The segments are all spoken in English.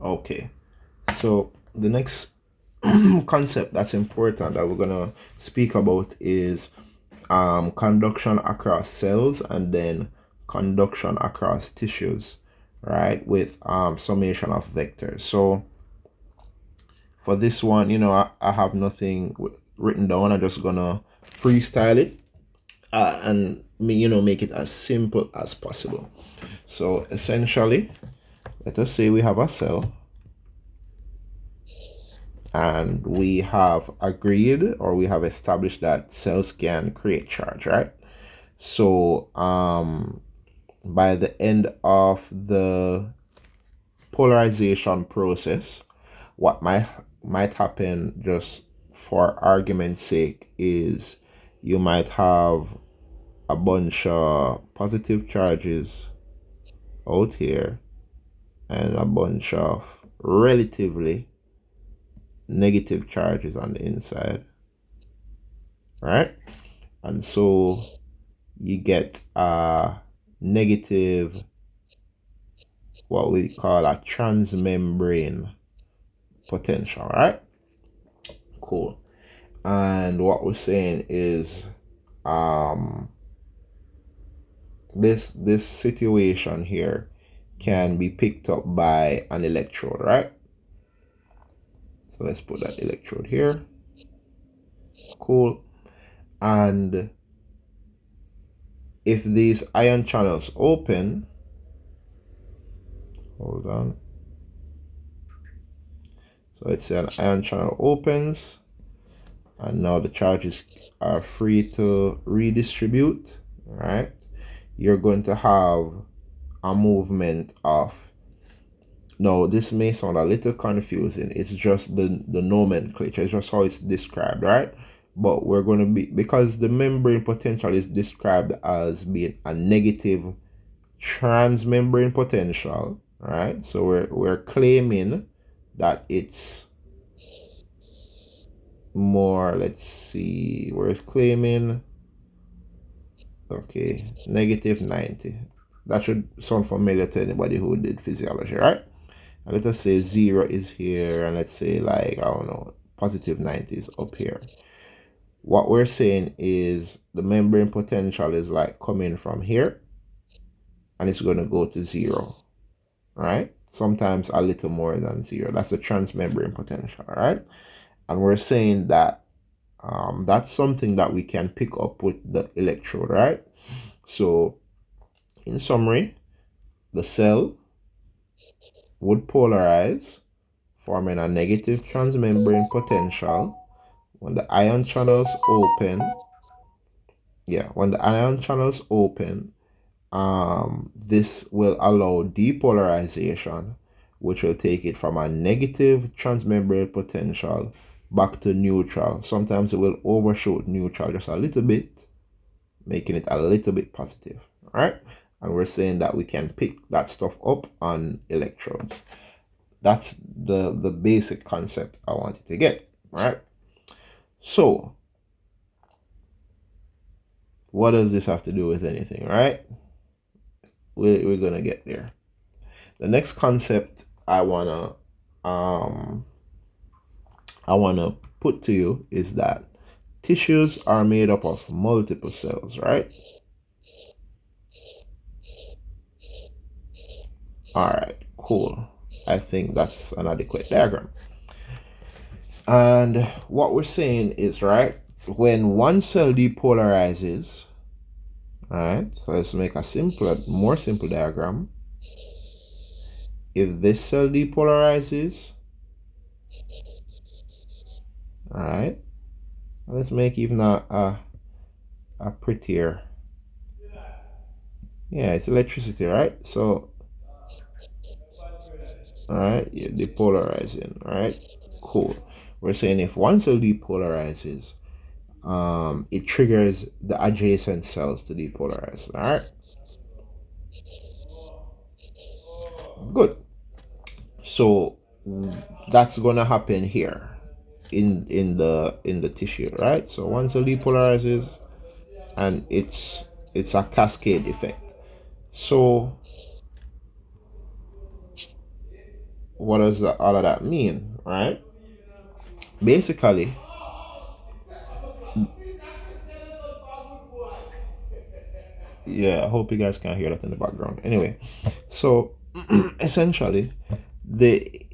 Okay, so the next concept that's important that we're gonna speak about is conduction across cells and then conduction across tissues, right? With summation of vectors. So for this one, I have nothing written down. I'm just gonna freestyle it and make it as simple as possible. So essentially, let us say we have a cell and we have agreed or we have established that cells can create charge, right? So by the end of the polarization process, what might happen, just for argument's sake, is you might have a bunch of positive charges out here and a bunch of relatively negative charges on the inside, right? And so you get a negative, what we call a transmembrane potential, right? Cool. And what we're saying is um this situation here can be picked up by an electrode, right? So let's put that electrode here. Cool. And if these ion channels open, hold on. So let's say an ion channel opens, and now the charges are free to redistribute, right? You're going to have a movement of, no, this may sound a little confusing. It's just the nomenclature. It's just how it's described, right? But we're going to be, because the membrane potential is described as being a negative transmembrane potential, right? So we're claiming that it's more, let's see, we're claiming, okay, negative 90. That should sound familiar to anybody who did physiology, right? And let us say 0 is here, and let's say, like, I don't know, positive 90 is up here. What we're saying is the membrane potential is like coming from here, and it's going to go to 0, right? Sometimes a little more than 0. That's the transmembrane potential, right? And we're saying that that's something that we can pick up with the electrode, right? So in summary, the cell would polarize, forming a negative transmembrane potential. When the ion channels open, when the ion channels open, this will allow depolarization, which will take it from a negative transmembrane potential back to neutral. Sometimes it will overshoot neutral just a little bit, making it a little bit positive, right? And we're saying that we can pick that stuff up on electrodes. That's the basic concept I wanted to get, right? So what does this have to do with anything, right? We're gonna get there. The next concept I wanna put to you is that tissues are made up of multiple cells, right? All right, cool. I think that's an adequate diagram. And what we're saying is, right, when one cell depolarizes, right, so let's make a more simple diagram. If this cell depolarizes, all right, let's make even a prettier, yeah, it's electricity, right? So all right, you're depolarizing, right? Cool. We're saying if one cell depolarizes, it triggers the adjacent cells to depolarize. All right, good. So that's gonna happen here in the tissue, right? So one cell depolarizes, and it's a cascade effect. So what does all of that mean, right? Basically, yeah, I hope you guys can hear that in the background. Anyway, so essentially, the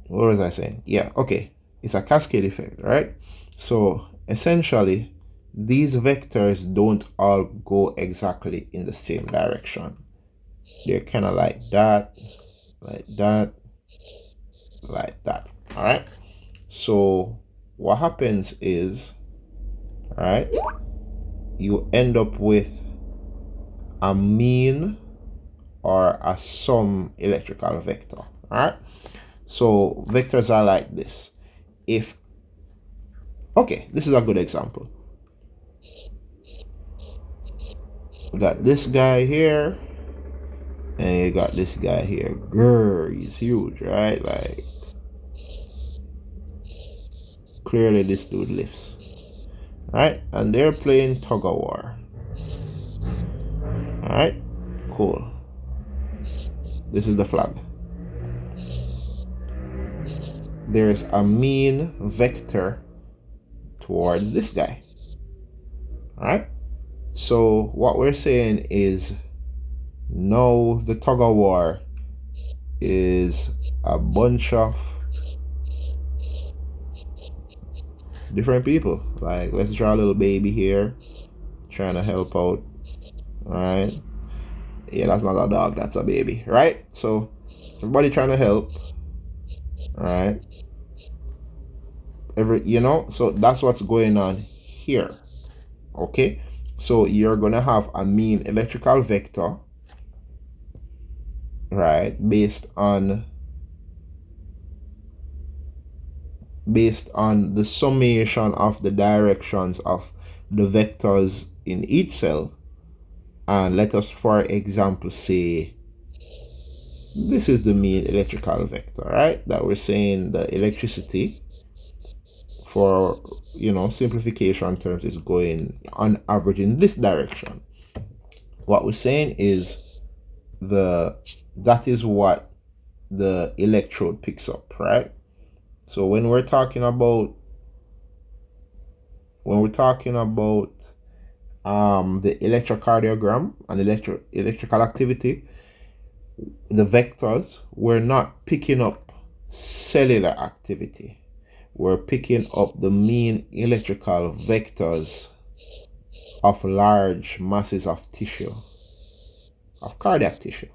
what was I saying? Yeah, okay. It's a cascade effect, right? So essentially, these vectors don't all go exactly in the same direction. They're kind of like that, like that, like that. All right. So what happens is, right, you end up with a mean or a sum electrical vector. All right. So vectors are like this. If okay, this is a good example. We got this guy here, and you got this guy here. Grr, he's huge, right? Like clearly this dude lifts, right? And they're playing tug of war. All right, cool. This is the flag. There's a mean vector towards this guy. All right. So what we're saying is, no, the tug of war is a bunch of different people. Like, let's draw a little baby here, trying to help out. All right. Yeah, that's not a dog, that's a baby, right? So everybody trying to help. All right. So that's what's going on here. Okay. So you're gonna have a mean electrical vector, right, based on the summation of the directions of the vectors in each cell. And let us, for example, say this is the mean electrical vector, right? That we're saying the electricity, for simplification terms, is going on average in this direction. What we're saying is that is what the electrode picks up, right? So when we're talking about the electrocardiogram and electrical activity, the vectors, we're not picking up cellular activity. We're picking up the mean electrical vectors of large masses of tissue, of cardiac tissue.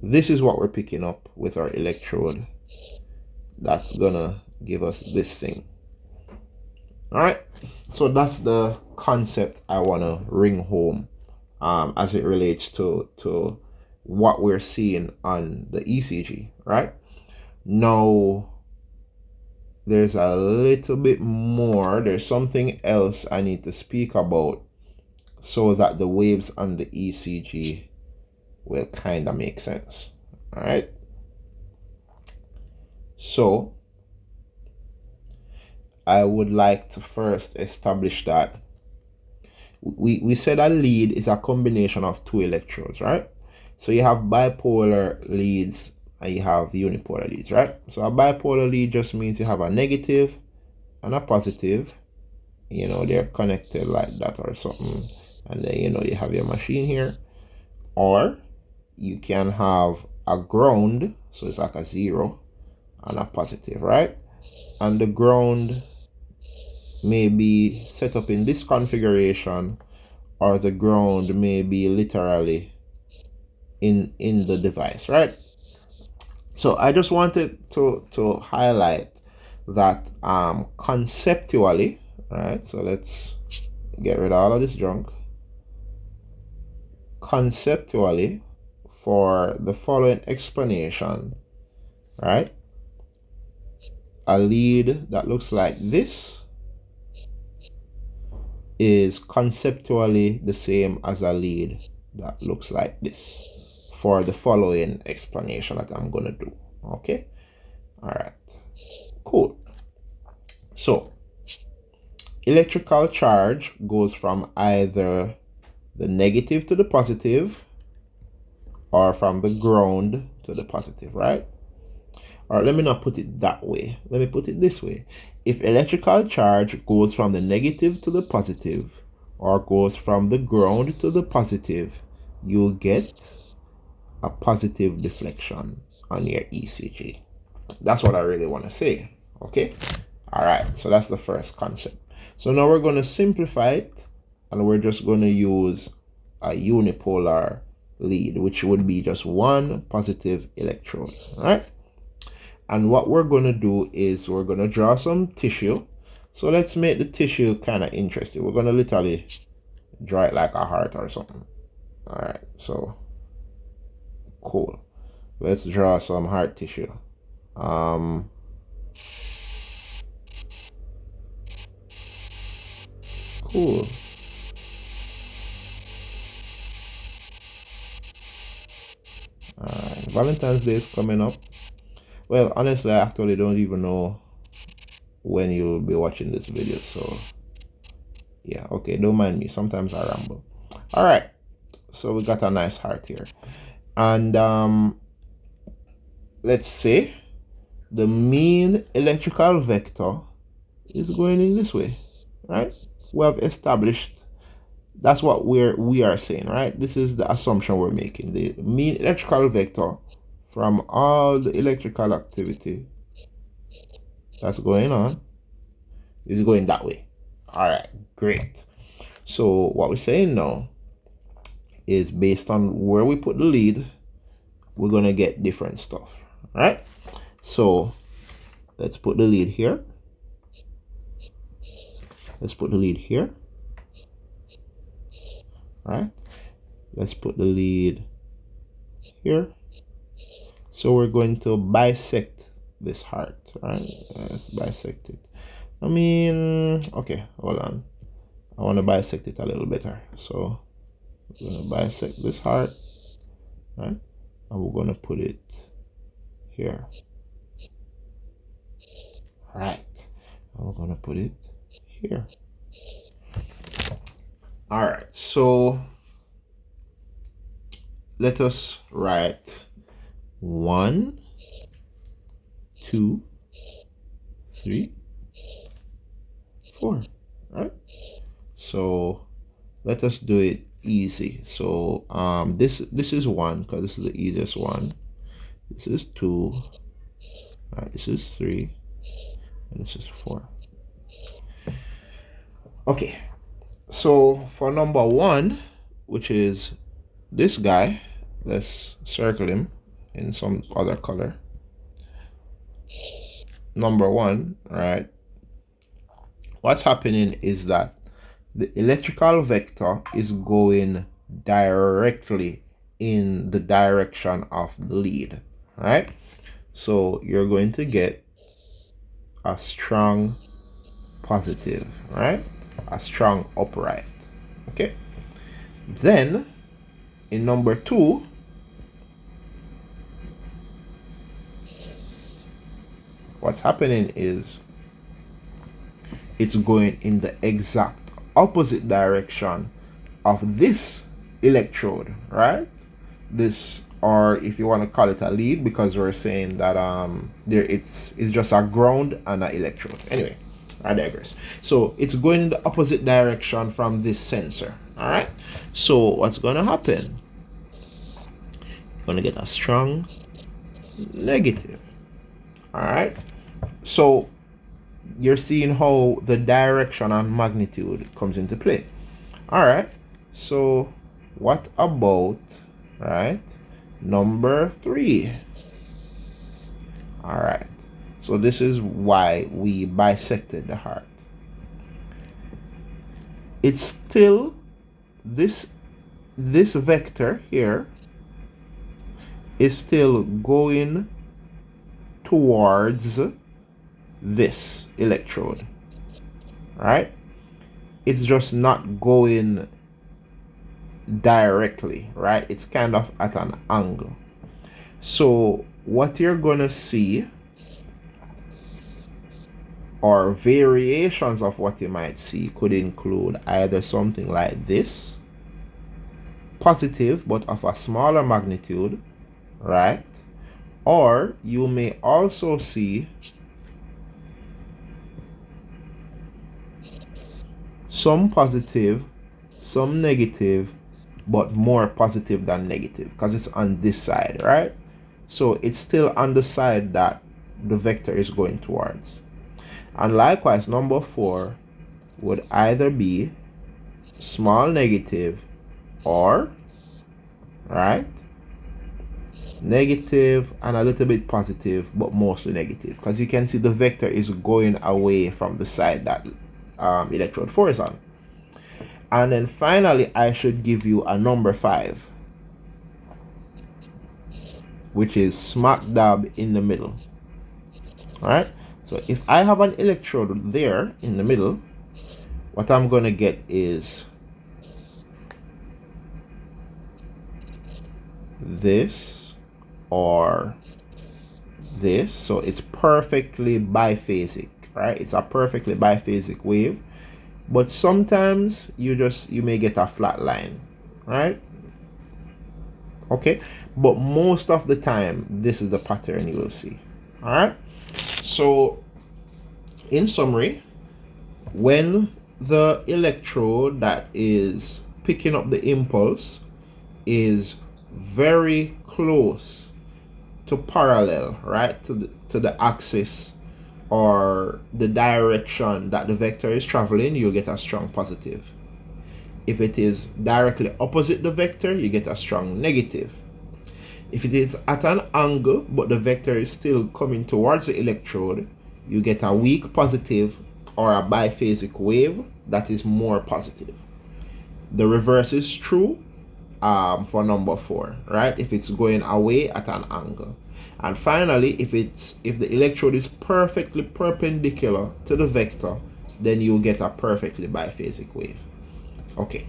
This is what we're picking up with our electrode. That's gonna give us this thing. All right. So that's the concept I want to ring home, as it relates to what we're seeing on the ECG, right? Now, there's a little bit more. There's something else I need to speak about so that the waves on the ECG will kind of make sense. All right. So I would like to first establish that we said a lead is a combination of two electrodes, right? So you have bipolar leads and you have unipolar leads, right? So a bipolar lead just means you have a negative and a positive. They're connected like that or something. And then, you have your machine here. Or you can have a ground, so it's like a 0 and a positive, right? And the ground may be set up in this configuration, or the ground may be literally in the device, right? So I just wanted to highlight that conceptually, right? So let's get rid of all of this junk. Conceptually, for the following explanation, right? A lead that looks like this is conceptually the same as a lead that looks like this for the following explanation that I'm gonna do. Okay. All right, cool. So electrical charge goes from either the negative to the positive or from the ground to the positive, right? Or let me not put it that way. Let me put it this way. If electrical charge goes from the negative to the positive, or goes from the ground to the positive, you'll get a positive deflection on your ECG. That's what I really want to say. Okay? All right. So that's the first concept. So now we're going to simplify it, and we're just going to use a unipolar lead, which would be just one positive electrode. All right? And what we're going to do is we're going to draw some tissue. So let's make the tissue kind of interesting. We're going to literally draw it like a heart or something. All right. So cool. Let's draw some heart tissue. Cool. Valentine's Day is coming up. Well, honestly, I actually don't even know when you'll be watching this video. So, yeah, okay, don't mind me. Sometimes I ramble. All right, so we got a nice heart here. And let's say the mean electrical vector is going in this way, right? We have established that's what we are saying, right? This is the assumption we're making. The mean electrical vector from all the electrical activity that's going on is going that way. All right, great. So what we're saying now is based on where we put the lead, we're gonna get different stuff, right? So let's put the lead here. Let's put the lead here. Right? Let's put the lead here. So we're going to bisect this heart, right? Let's bisect it. I mean, okay, hold on. I want to bisect it a little better. So we're going to bisect this heart, right? And we're going to put it here. Right. And we're going to put it here. All right, so let us write 1, 2, 3, 4, right? So let us do it easy. So this is 1 because this is the easiest one. This is 2, right? This is 3, and this is 4. Okay. So for number 1, which is this guy, let's circle him in some other color. Number 1, right? What's happening is that the electrical vector is going directly in the direction of the lead, right? So you're going to get a strong positive, right? A strong upright. Okay. Then in number 2, what's happening is it's going in the exact opposite direction of this electrode, right? This, or if you want to call it a lead, because we're saying that it's just a ground and an electrode. Anyway, I digress. So it's going in the opposite direction from this sensor. All right. So what's going to happen? You're going to get a strong negative. All right. So you're seeing how the direction and magnitude comes into play. All right. So what about, right, number 3? All right. So this is why we bisected the heart. It's still this vector here is still going towards this electrode, right? It's just not going directly, right? It's kind of at an angle. So what you're gonna see, or variations of what you might see, could include either something like this, positive but of a smaller magnitude, right? Or you may also see some positive, some negative, but more positive than negative because it's on this side, right? So it's still on the side that the vector is going towards. And likewise, number 4 would either be small negative or, right, negative and a little bit positive, but mostly negative, because you can see the vector is going away from the side that electrode 4 is on. And then finally, I should give you a number 5, which is smack dab in the middle. All right, so if I have an electrode there in the middle, what I'm going to get is this or this. So it's perfectly biphasic, right? It's a perfectly biphasic wave, but sometimes you may get a flat line, right? Okay, but most of the time this is the pattern you will see. All right, so in summary, when the electrode that is picking up the impulse is very close to parallel, right, to the axis or the direction that the vector is traveling, you'll get a strong positive. If it is directly opposite the vector, you get a strong negative. If it is at an angle but the vector is still coming towards the electrode, you get a weak positive or a biphasic wave that is more positive. The reverse is true for number 4, right? If it's going away at an angle. And finally, if the electrode is perfectly perpendicular to the vector, then you'll get a perfectly biphasic wave. Okay.